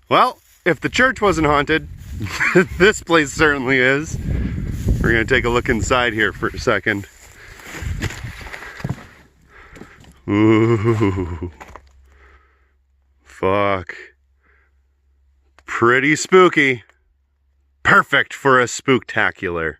Well, if the church wasn't haunted, this place certainly is. We're gonna take a look inside here for a second. Ooh. Fuck. Pretty spooky. Perfect for a spooktacular.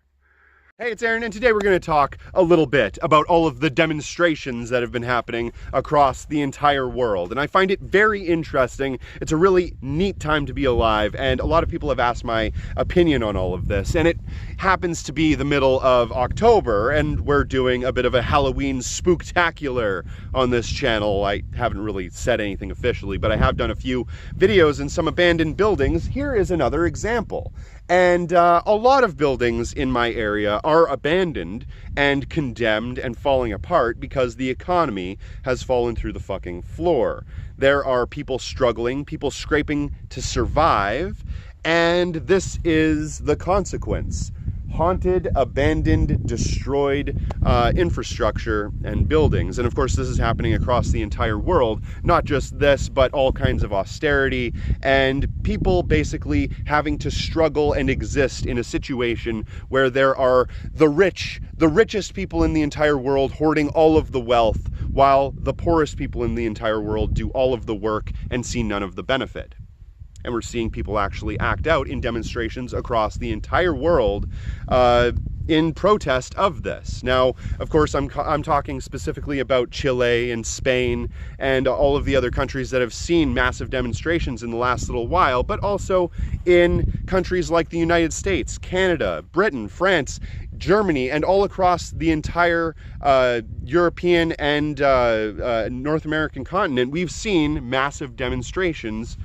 Hey, it's Aaron, and today we're going to talk a little bit about all of the demonstrations that have been happening across the entire world. And I find it very interesting. It's a really neat time to be alive, and a lot of people have asked my opinion on all of this. And it happens to be the middle of October, and we're doing a bit of a Halloween spooktacular on this channel. I haven't really said anything officially, but I have done a few videos in some abandoned buildings. Here is another example. And a lot of buildings in my area are abandoned and condemned and falling apart because the economy has fallen through the fucking floor. There are people struggling, people scraping to survive, and this is the consequence. Haunted, abandoned, destroyed infrastructure and buildings. And of course, this is happening across the entire world. Not just this, but all kinds of austerity and people basically having to struggle and exist in a situation where there are the richest people in the entire world hoarding all of the wealth, while the poorest people in the entire world do all of the work and see none of the benefit. And we're seeing people actually act out in demonstrations across the entire world in protest of this. Now, of course, I'm talking specifically about Chile and Spain and all of the other countries that have seen massive demonstrations in the last little while, but also in countries like the United States, Canada, Britain, France, Germany, and all across the entire European and North American continent. We've seen massive demonstrations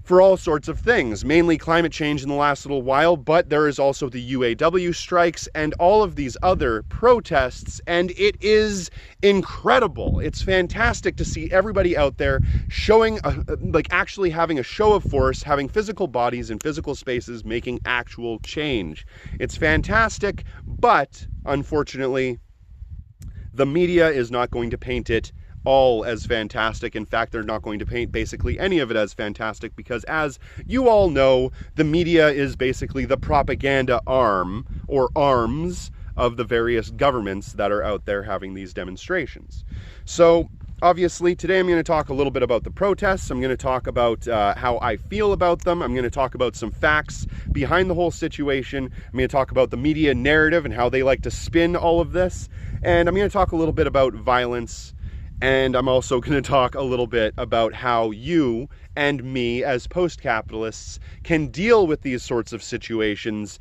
for all sorts of things, mainly climate change in the last little while, but there is also the UAW strikes and all of these other protests, and it is incredible. It's fantastic to see everybody out there showing, actually having a show of force, having physical bodies in physical spaces, making actual change. It's fantastic, but unfortunately, the media is not going to paint it all as fantastic. In fact, they're not going to paint basically any of it as fantastic because, as you all know, the media is basically the propaganda arm or arms of the various governments that are out there having these demonstrations. So obviously today I'm going to talk a little bit about the protests. I'm going to talk about how I feel about them. I'm going to talk about some facts behind the whole situation. I'm going to talk about the media narrative and how they like to spin all of this. And I'm going to talk a little bit about violence. And I'm also going to talk a little bit about how you and me as post-capitalists can deal with these sorts of situations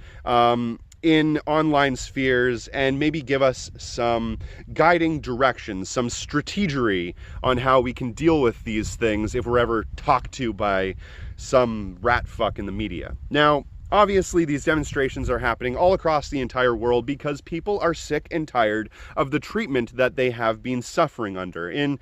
in online spheres and maybe give us some guiding directions, some strategery on how we can deal with these things if we're ever talked to by some rat fuck in the media. Now, obviously, these demonstrations are happening all across the entire world because people are sick and tired of the treatment that they have been suffering under. In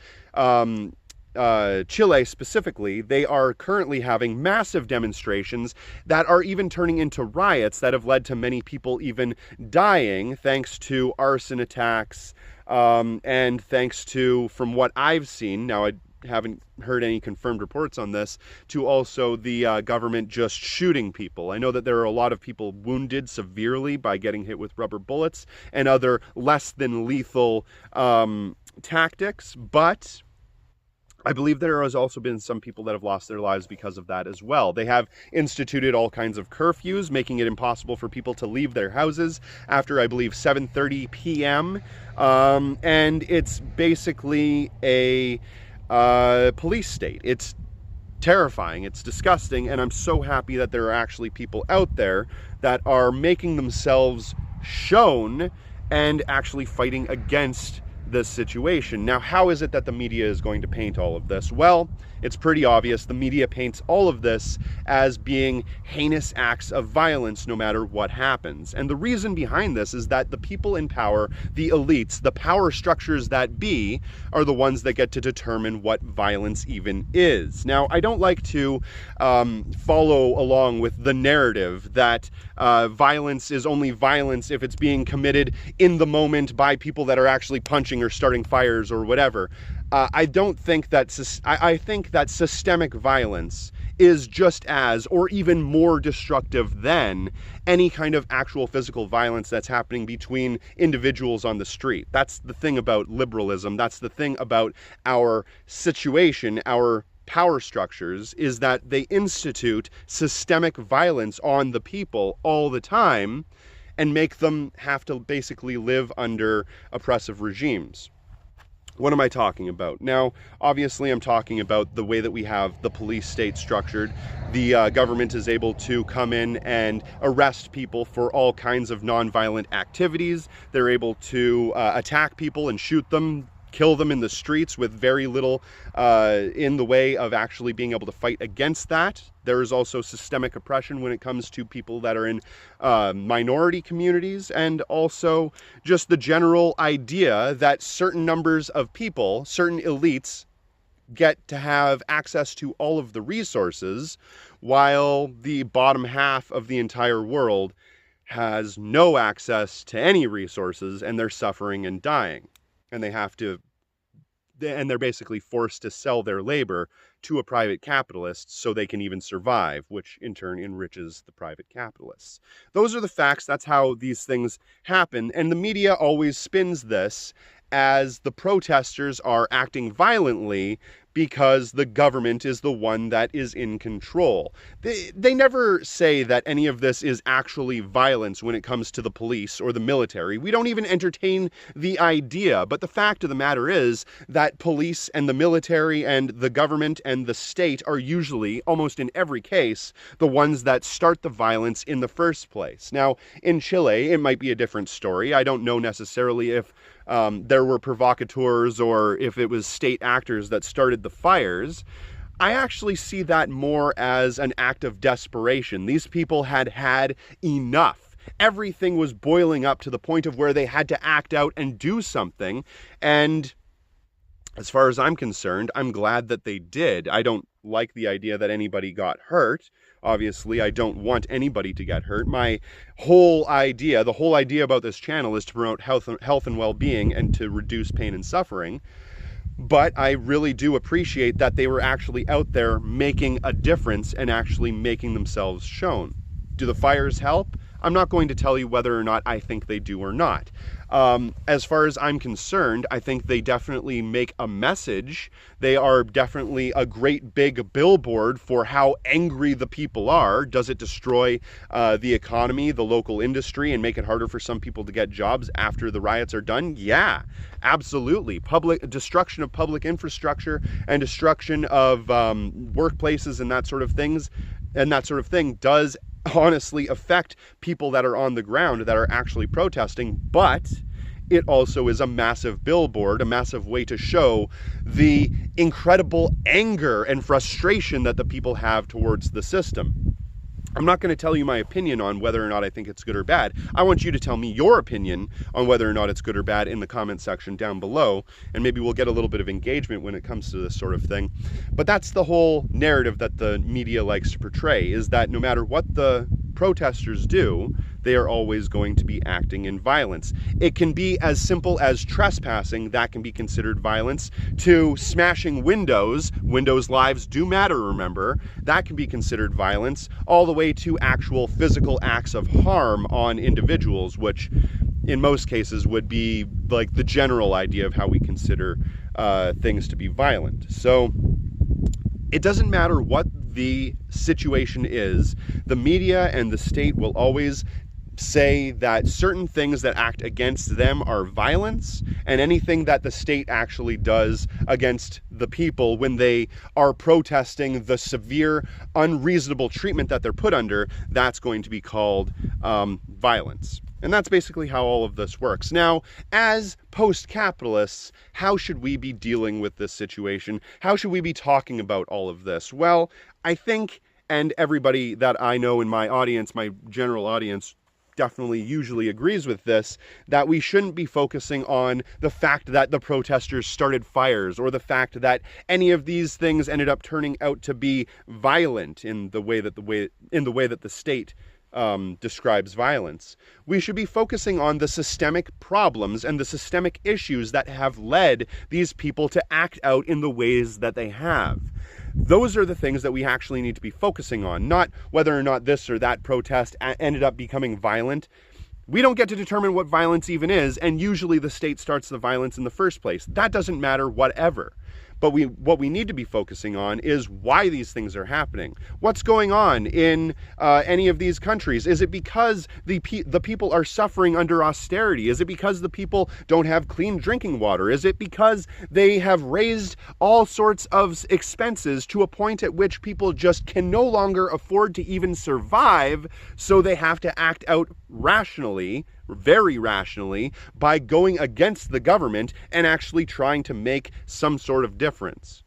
Chile specifically, they are currently having massive demonstrations that are even turning into riots that have led to many people even dying thanks to arson attacks and thanks to, from what I've seen, now I haven't heard any confirmed reports on this, to also the government just shooting people. I know that there are a lot of people wounded severely by getting hit with rubber bullets and other less than lethal tactics, but I believe there has also been some people that have lost their lives because of that as well. They have instituted all kinds of curfews, making it impossible for people to leave their houses after, I believe, 7:30 p.m. And it's basically a police state. It's terrifying, it's disgusting, and I'm so happy that there are actually people out there that are making themselves shown and actually fighting against this situation. Now, how is it that the media is going to paint all of this? Well, it's pretty obvious. The media paints all of this as being heinous acts of violence no matter what happens. And the reason behind this is that the people in power, the elites, the power structures that be, are the ones that get to determine what violence even is. Now, I don't like to follow along with the narrative that violence is only violence if it's being committed in the moment by people that are actually punching or starting fires or whatever. I don't think that, I think that systemic violence is just as, or even more destructive than any kind of actual physical violence that's happening between individuals on the street. That's the thing about liberalism. That's the thing about our situation, our power structures, is that they institute systemic violence on the people all the time and make them have to basically live under oppressive regimes. What am I talking about? Now, obviously, I'm talking about the way that we have the police state structured. The government is able to come in and arrest people for all kinds of nonviolent activities. They're able to attack people and shoot them, kill them in the streets with very little in the way of actually being able to fight against that. There is also systemic oppression when it comes to people that are in minority communities, and also just the general idea that certain numbers of people, certain elites, get to have access to all of the resources, while the bottom half of the entire world has no access to any resources, and they're suffering and dying. And they're basically forced to sell their labor to a private capitalist so they can even survive, which in turn enriches the private capitalists. Those are the facts. That's how these things happen. And the media always spins this as the protesters are acting violently because the government is the one that is in control. They never say that any of this is actually violence when it comes to the police or the military. We don't even entertain the idea. But the fact of the matter is that police and the military and the government and the state are usually, almost in every case, the ones that start the violence in the first place. Now, in Chile, it might be a different story. I don't know necessarily if there were provocateurs or if it was state actors that started the fires. I actually see that more as an act of desperation. These people had had enough. Everything was boiling up to the point of where they had to act out and do something. And as far as I'm concerned, I'm glad that they did. I don't like the idea that anybody got hurt. Obviously, I don't want anybody to get hurt. The whole idea about this channel is to promote health and well-being and to reduce pain and suffering. But I really do appreciate that they were actually out there making a difference and actually making themselves shown. Do the fires help? I'm not going to tell you whether or not I think they do or not. As far as I'm concerned, I think they definitely make a message. They are definitely a great big billboard for how angry the people are. Does it destroy the economy, the local industry, and make it harder for some people to get jobs after the riots are done? Yeah, absolutely. Destruction of public infrastructure and destruction of workplaces and that sort of thing does honestly affect people that are on the ground that are actually protesting, but it also is a massive billboard, a massive way to show the incredible anger and frustration that the people have towards the system. I'm not going to tell you my opinion on whether or not I think it's good or bad. I want you to tell me your opinion on whether or not it's good or bad in the comment section down below, and maybe we'll get a little bit of engagement when it comes to this sort of thing. But that's the whole narrative that the media likes to portray, is that no matter what the protesters do, they are always going to be acting in violence. It can be as simple as trespassing, that can be considered violence, to smashing windows. Windows' lives do matter, remember. That can be considered violence, all the way to actual physical acts of harm on individuals, which in most cases would be like the general idea of how we consider things to be violent. So it doesn't matter what the situation is, the media and the state will always say that certain things that act against them are violence, and anything that the state actually does against the people when they are protesting the severe, unreasonable treatment that they're put under, that's going to be called violence. And that's basically how all of this works. Now, as post-capitalists, how should we be dealing with this situation? How should we be talking about all of this? Well, I think, and everybody that I know in my audience, my general audience, definitely usually agrees with this, that we shouldn't be focusing on the fact that the protesters started fires, or the fact that any of these things ended up turning out to be violent in the way that the state describes violence. We should be focusing on the systemic problems and the systemic issues that have led these people to act out in the ways that they have. Those are the things that we actually need to be focusing on, not whether or not this or that protest ended up becoming violent. We don't get to determine what violence even is, and usually the state starts the violence in the first place. That doesn't matter, whatever. But what we need to be focusing on is why these things are happening. What's going on in any of these countries? Is it because the people are suffering under austerity? Is it because the people don't have clean drinking water? Is it because they have raised all sorts of expenses to a point at which people just can no longer afford to even survive, so they have to act out rationally, very rationally, by going against the government and actually trying to make some sort of difference?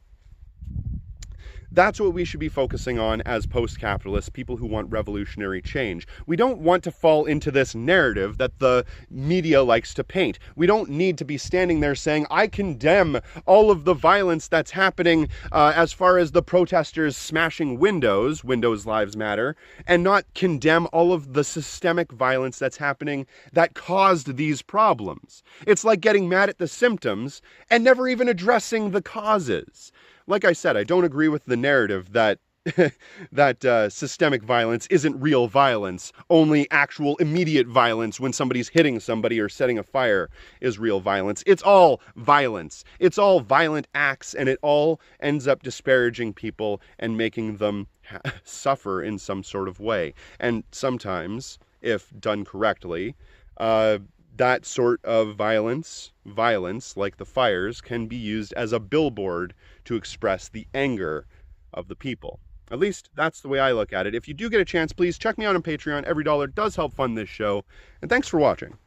That's what we should be focusing on as post-capitalists, people who want revolutionary change. We don't want to fall into this narrative that the media likes to paint. We don't need to be standing there saying, I condemn all of the violence that's happening as far as the protesters smashing windows, Windows Lives Matter, and not condemn all of the systemic violence that's happening that caused these problems. It's like getting mad at the symptoms and never even addressing the causes. Like I said, I don't agree with the narrative that systemic violence isn't real violence. Only actual immediate violence when somebody's hitting somebody or setting a fire is real violence. It's all violence. It's all violent acts, and it all ends up disparaging people and making them suffer in some sort of way. And sometimes, if done correctly, that sort of violence like the fires, can be used as a billboard to express the anger of the people. At least that's the way I look at it. If you do get a chance, please check me out on Patreon. Every dollar does help fund this show. And thanks for watching.